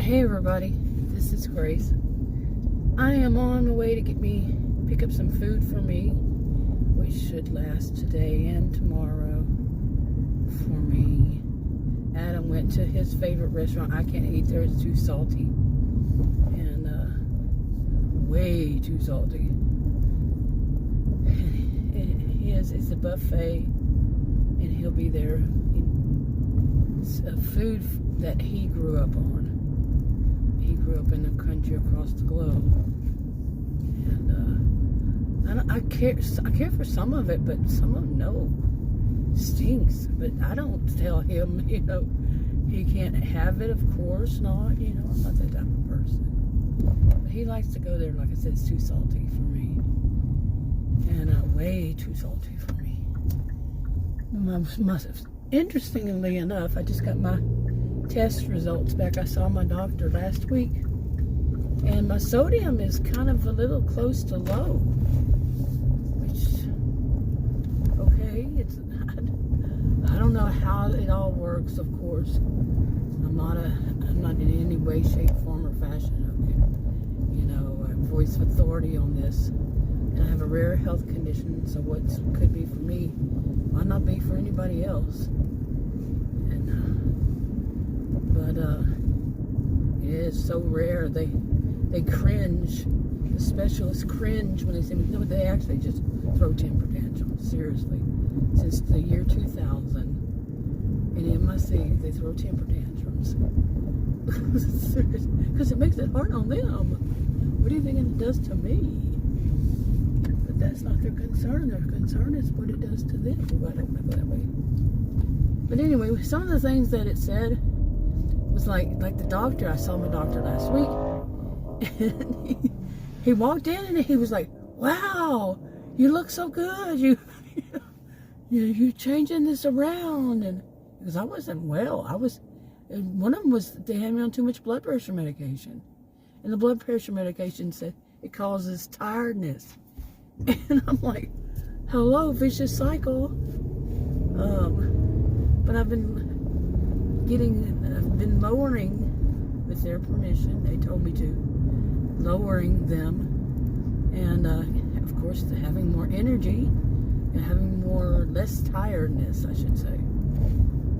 Hey everybody, this is Grace. I am on my way to pick up some food for me, which should last today and tomorrow for me. Adam went to his favorite restaurant. I can't eat there, it's too salty. And way too salty. It's a buffet, and he'll be there. It's a food that he grew up on. He grew up in the country across the globe, and I care for some of it, but some of them no stinks. But I don't tell him, he can't have it. Of course not. I'm not that type of person. But he likes to go there. Like I said, it's too salty for me, and way too salty for me. Interestingly enough, I just got my test results back. I saw my doctor last week, and my sodium is kind of a little close to low, which, okay, I don't know how it all works, of course. I'm not in any way, shape, form, or fashion, okay? I voice of authority on this, and I have a rare health condition, so what could be for me might not be for anybody else. But it is so rare. They cringe. The specialists cringe when they say, no, they actually just throw temper tantrums. Seriously, since the year 2000, in MIC, they throw temper tantrums. Because it makes it hard on them. What do you think it does to me? But that's not their concern. Their concern is what it does to them. Well, I don't want to go that way. But anyway, some of the things that it said was like the doctor. I saw my doctor last week, and he walked in and he was like, "Wow, you look so good. You changing this around." And because I wasn't well, one of them was they had me on too much blood pressure medication, and the blood pressure medication said it causes tiredness, and I'm like, "Hello, vicious cycle." But I've been lowering, with their permission, they told me to, lowering them, and of course having more energy and having less tiredness, I should say.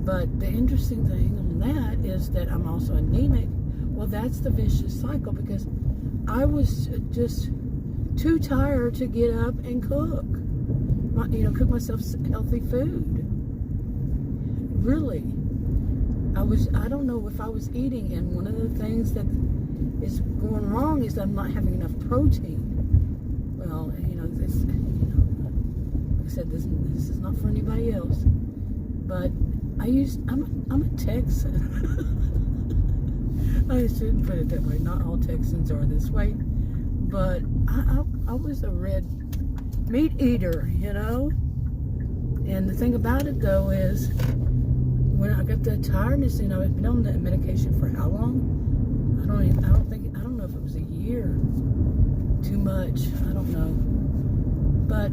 But the interesting thing on that is that I'm also anemic. Well, that's the vicious cycle, because I was just too tired to get up and cook myself healthy food. Really. I don't know if I was eating, and one of the things that is going wrong is that I'm not having enough protein. Well, like I said, this is not for anybody else, but I'm a Texan. I shouldn't put it that way. Not all Texans are this way, but I was a red meat eater, And the thing about it though is, when I got that tiredness, I've been on that medication for how long? I don't know if it was a year. Too much, I don't know. But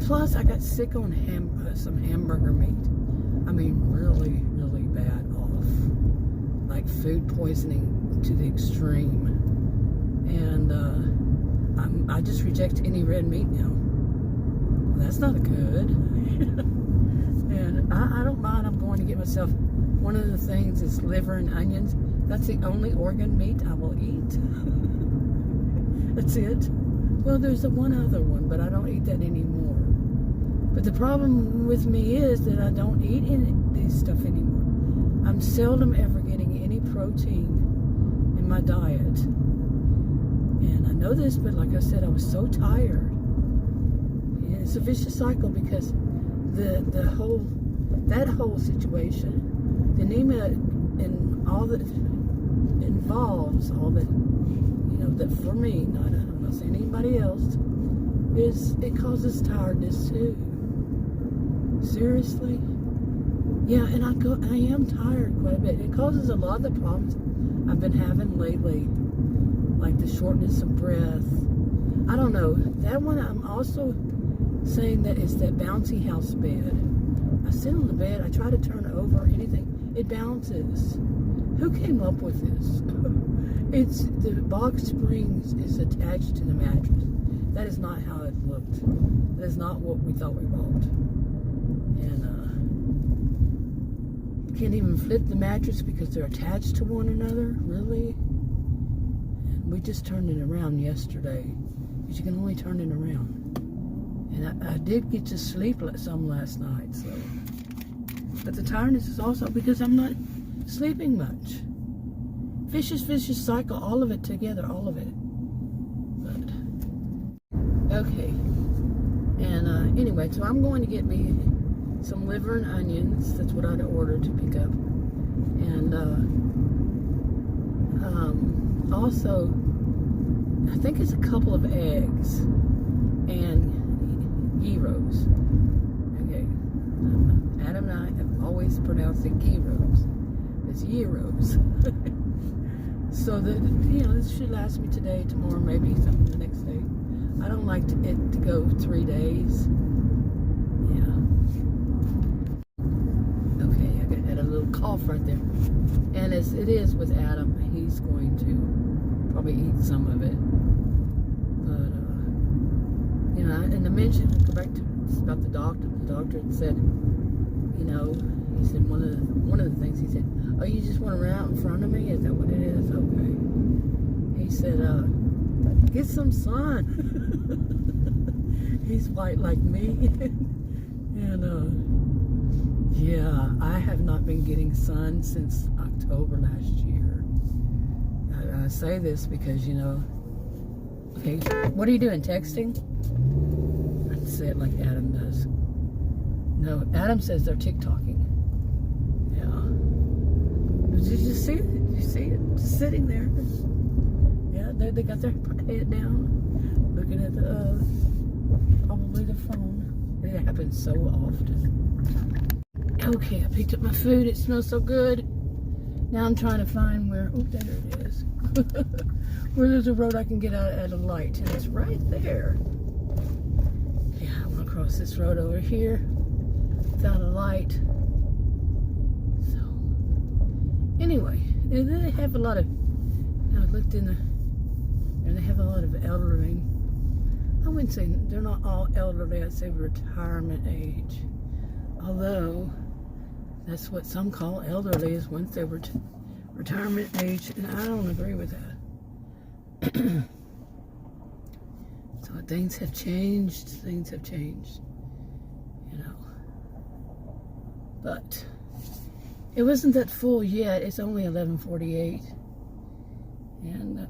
plus I got sick on some hamburger meat. I mean, really, really bad off. Like food poisoning to the extreme. And I just reject any red meat now. That's not good. And I don't mind. I'm going to get myself, one of the things is liver and onions. That's the only organ meat I will eat. That's it. Well, there's one other one, but I don't eat that anymore. But the problem with me is that I don't eat any of this stuff anymore. I'm seldom ever getting any protein in my diet. And I know this, but like I said, I was so tired. And it's a vicious cycle, because that whole situation, the anemia, and all that involves, all that, that for me, I'm not saying anybody else, is it causes tiredness too. Seriously? Yeah, and I am tired quite a bit. It causes a lot of the problems I've been having lately, like the shortness of breath. I don't know. That one, I'm also saying that it's that bouncy house bed. I sit on the bed, I try to turn over anything, it bounces. Who came up with this? It's the box springs is attached to the mattress. That is not how it looked. That is not what we thought we bought. And you can't even flip the mattress because they're attached to one another. Really? And we just turned it around yesterday, because you can only turn it around. And I did get to sleep some last night, so. But the tiredness is also because I'm not sleeping much. Vicious cycle, all of it together, all of it. But, okay. And anyway, so I'm going to get me some liver and onions. That's what I'd ordered to pick up. And also, I think it's a couple of eggs and gyros. Okay. Adam and I have always pronounced it gyros. It's gyros. So that, this should last me today, tomorrow, maybe some the next day. I don't like it to go 3 days. Yeah. Okay, I had a little cough right there. And as it is with Adam, he's going to probably eat some of it. But, and I mentioned, go back to about the doctor. The doctor had said, he said one of the things he said, oh, you just want to run out in front of me? Is that what it is? Okay. He said, get some sun. He's white like me. And, yeah, I have not been getting sun since October last year. I say this because, okay, what are you doing, texting? I'd say it like Adam does. No, Adam says they're TikToking. Yeah. Did you see it? Did you see it? Just sitting there. Yeah, they got their head down, looking at probably the phone. It happens so often. Okay, I picked up my food. It smells so good. Now I'm trying to find where, oh, there it is. Where there's a road I can get out at a light. And it's right there. Yeah, I want to cross this road over here without a light. So, anyway, they have a lot of, I looked in and they have a lot of elderly. I wouldn't say, they're not all elderly, I'd say retirement age. Although, that's what some call elderly, is once they were retirement age, and I don't agree with that. So things have changed, But it wasn't that full yet. It's only 11:48, and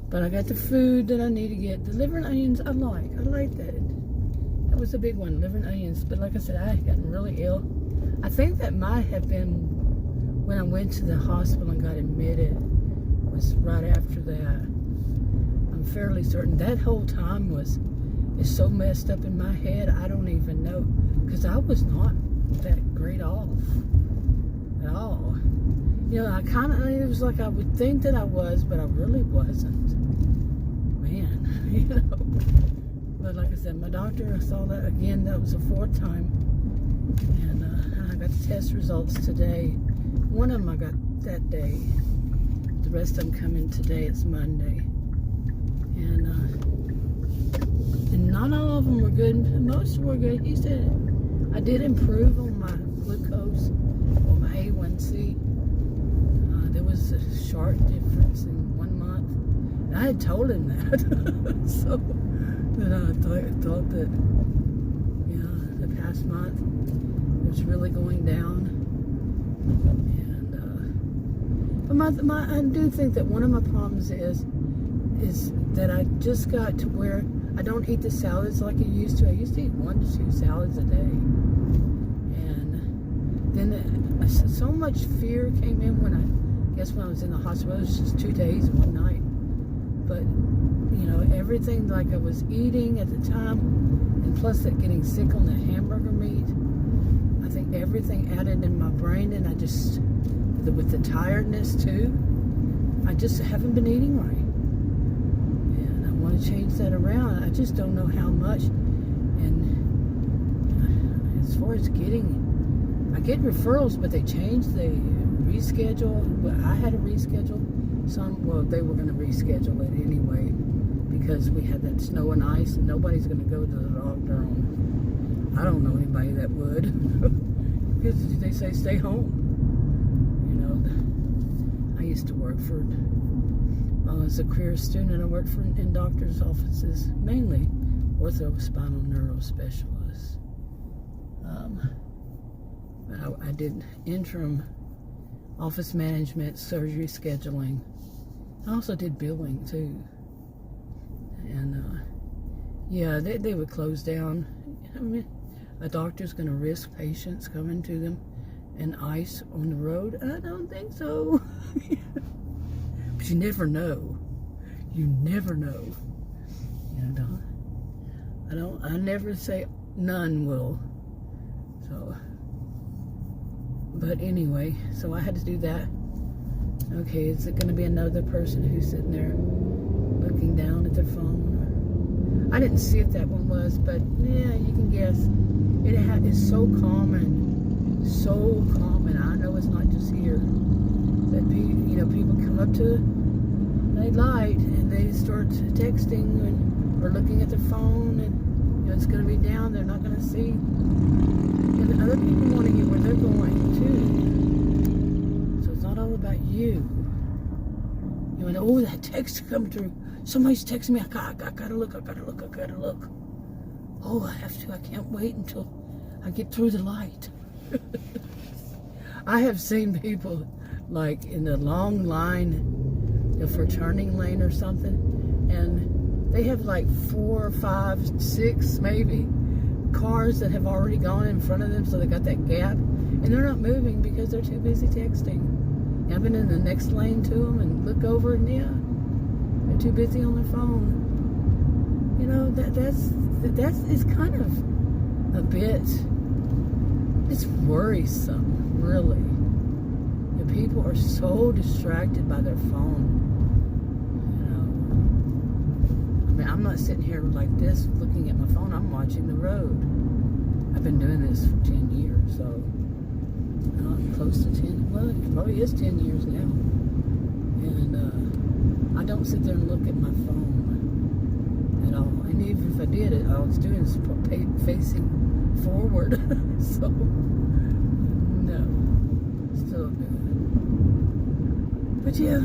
but I got the food that I need to get. The liver and onions, I like that. That was a big one, liver and onions. But like I said, I had gotten really ill. I think that might have been when I went to the hospital and got admitted. Was right after that. I'm fairly certain that whole time is so messed up in my head. I don't even know, because I was not that great off at all. It was like I would think that I was, but I really wasn't. Man, But like I said, my doctor saw that again. That was the 4th time, and I got the test results today. One of them I got that day. The rest of them come in today. It's Monday, and not all of them were good. Most were good. He said I did improve on my glucose, or my A1C. There was a sharp difference in 1 month. And I had told him that, so that I thought that the past month it was really going down. But I do think that one of my problems is that I just got to where I don't eat the salads like I used to. I used to eat 1 to 2 salads a day. And then so much fear came in when I was in the hospital. It was just 2 days and 1 night. But, everything like I was eating at the time, and plus that getting sick on the hamburger meat, I think everything added in my brain, and I just, with the tiredness too, I just haven't been eating right. And I want to change that around. I just don't know how much. And as far as I get referrals, but they change the reschedule. Well, I had to reschedule well, they were going to reschedule it anyway because we had that snow and ice, and nobody's going to go to the doctor on. I don't know anybody that would because they say stay home. You know, I used to work for. As a career student, I worked in doctors' offices, mainly ortho-spinal neurospecialists. I did interim office management, surgery scheduling. I also did billing too. And yeah, they would close down. I mean, a doctor's going to risk patients coming to them and ice on the road? I don't think so. But you never know. You never know. You know, I never say none will. So, but anyway, so I had to do that. Okay, is it going to be another person who's sitting there looking down at their phone? I didn't see if that one was, but yeah, you can guess. It's so common. So common. I know it's not just here. That people come up to a light and they start texting or looking at their phone, and it's going to be down. They're not going to see. And other people want to get where they're going too. So it's not all about you. Oh, that text come through. Somebody's texting me. I gotta look. Oh, I have to. I can't wait until I get through the light. I have seen people like in the long line for a turning lane or something, and they have like 4, 5, 6 maybe cars that have already gone in front of them, so they got that gap, and they're not moving because they're too busy texting. And I've been in the next lane to them and look over, and yeah, they're too busy on their phone. You know, that's it's kind of a bit, it's worrisome, really. People are so distracted by their phone. I mean, I'm not sitting here like this looking at my phone. I'm watching the road. I've been doing this for 10 years, so close to 10. Well, it probably is 10 years now. And I don't sit there and look at my phone at all. And even if I did, all I was doing is facing forward. So, no, still do. But yeah,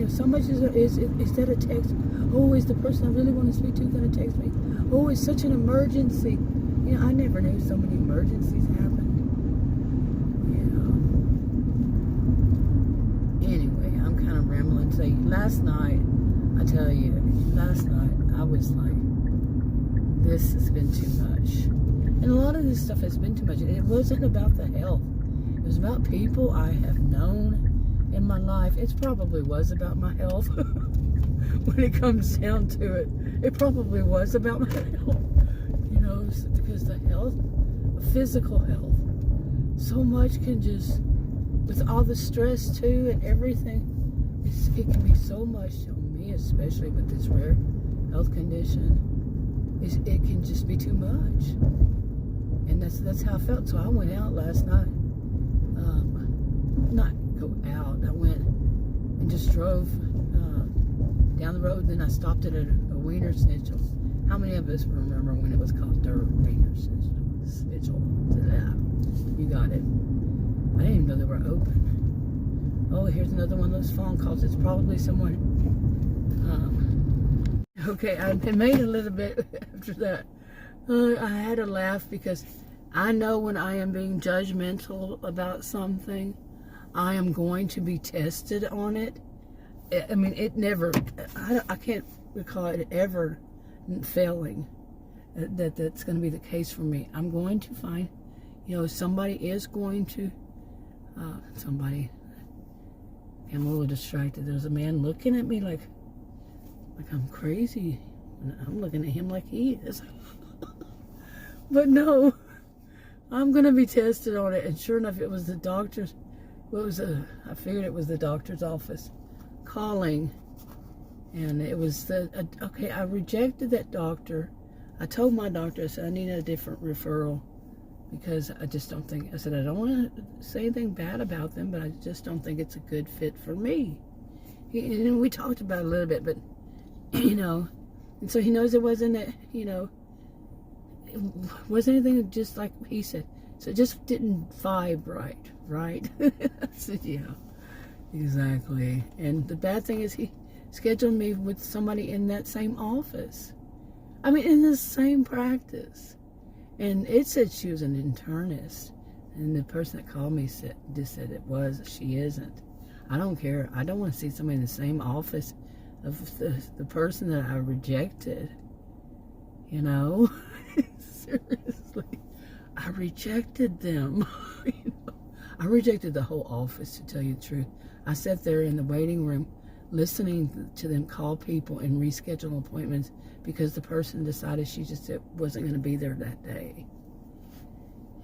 so much is that a text? Oh, is the person I really want to speak to going to text me? Oh, it's such an emergency. I never knew so many emergencies happened. Anyway, I'm kind of rambling. So last night, I tell you, I was like, this has been too much. And a lot of this stuff has been too much. It wasn't about the health. It was about people I have known in my life. It probably was about my health. When it comes down to it, it probably was about my health. Because the health, physical health, so much can just, with all the stress too and everything, it can be so much on me, especially with this rare health condition. It can just be too much. And that's how I felt. So I went out last night. Not go out. I went and just drove down the road. Then I stopped at a Wiener Schnitzel. How many of us remember when it was called Der Wiener Schnitzel? Yeah, you got it. I didn't even know they were open. Oh, here's another one of those phone calls. It's probably somewhere. Okay, I made a little bit after that. I had to laugh because I know when I am being judgmental about something, I am going to be tested on it. I mean, it never, I can't recall it ever failing. That's going to be the case for me. I'm going to find, somebody is going to, somebody, I'm a little distracted. There's a man looking at me like I'm crazy. And I'm looking at him like he is. But no, I'm going to be tested on it. And sure enough, it was the doctor's, I figured it was the doctor's office calling. And it was okay, I rejected that doctor. I told my doctor, I said, I need a different referral because I just don't think, I said, I don't want to say anything bad about them, but I just don't think it's a good fit for me. And we talked about it a little bit, but, you know, and so he knows it wasn't, you know, it wasn't anything just like he said. So it just didn't vibe right? I said, yeah, exactly. And the bad thing is he scheduled me with somebody in that same office. I mean, in the same practice. And it said she was an internist. And the person that called me said it was. She isn't. I don't care. I don't want to see somebody in the same office of the person that I rejected. You know? Seriously. I rejected them. You know? I rejected the whole office, to tell you the truth. I sat there in the waiting room listening to them call people and reschedule appointments because the person decided she just wasn't going to be there that day.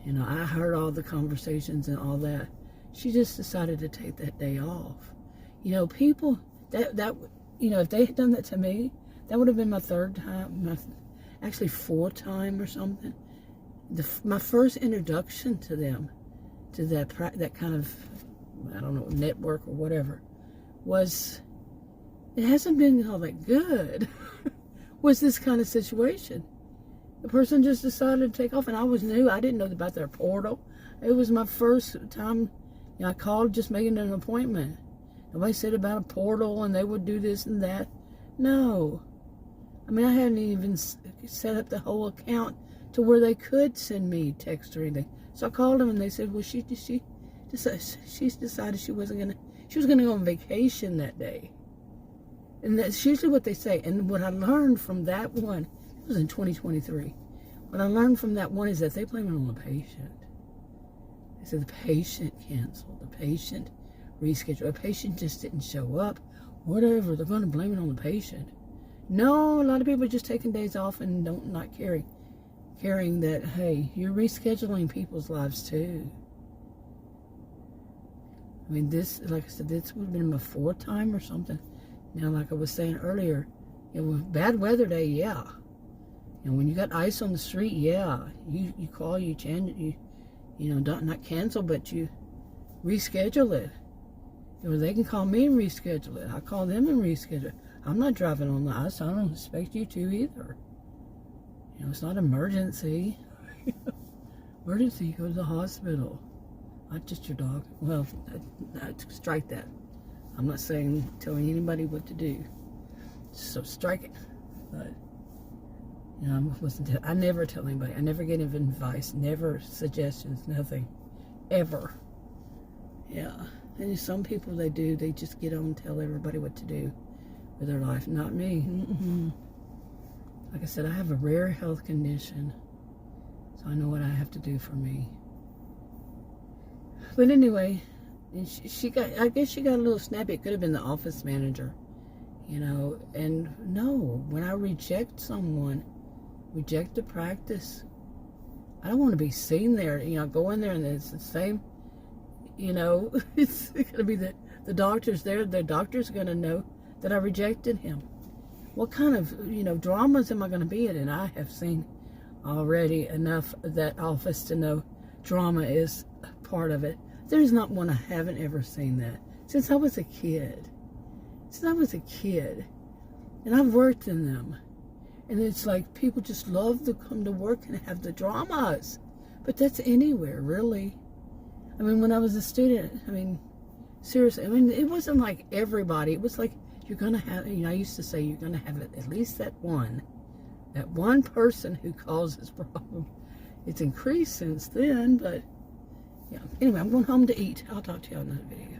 You know, I heard all the conversations and all that. She just decided to take that day off. You know, people, that you know, if they had done that to me, that would have been my third time, actually fourth time or something. My first introduction to them, to that kind of, I don't know, network or whatever, was, it hasn't been all that good, was this kind of situation. The person just decided to take off, and I was new. I didn't know about their portal. It was my first time, you know, I called just making an appointment. Nobody said about a portal and they would do this and that. No. I mean, I hadn't even set up the whole account to where they could send me text or anything. So I called them and they said, well, she's decided she was going to go on vacation that day. And that's usually what they say. And what I learned from that one, it was in 2023. What I learned from that one is that they blame it on the patient. They said the patient canceled, the patient rescheduled, the patient just didn't show up, whatever. They're going to blame it on the patient. No, a lot of people are just taking days off and not caring that, hey, you're rescheduling people's lives too. I mean, this, like I said, this would have been my fourth time or something. Now, like I was saying earlier, it was bad weather day, yeah. And when you got ice on the street, yeah, you call, you change it, you know, not cancel, but you reschedule it. Or they can call me and reschedule it. I call them and reschedule it. I'm not driving on the ice. I don't expect you to either. You know, it's not emergency. Emergency, you go to the hospital. Not just your dog. Well, strike that. I'm not telling anybody what to do. So strike it. But, you know, I never tell anybody. I never give advice. Never suggestions. Nothing. Ever. Yeah. And some people, they do. They just get on and tell everybody what to do with their life. Not me. Mm-mm. Like I said, I have a rare health condition. So I know what I have to do for me. But anyway, and I guess she got a little snappy. It could have been the office manager, you know. And no, when I reject someone, reject the practice, I don't want to be seen there. You know, go in there and it's the same, you know, it's going to be the doctor's there. The doctor's going to know that I rejected him. What kind of, you know, dramas am I going to be in? And I have seen already enough of that office to know drama is part of it. There's not one I haven't ever seen that since I was a kid. Since I was a kid. And I've worked in them. And it's like people just love to come to work and have the dramas. But that's anywhere, really. I mean, when I was a student, I mean, seriously, I mean, it wasn't like everybody. It was like you're going to have, you know, I used to say you're going to have at least that one person who causes problem. It's increased since then, but yeah. Anyway, I'm going home to eat. I'll talk to you on another video.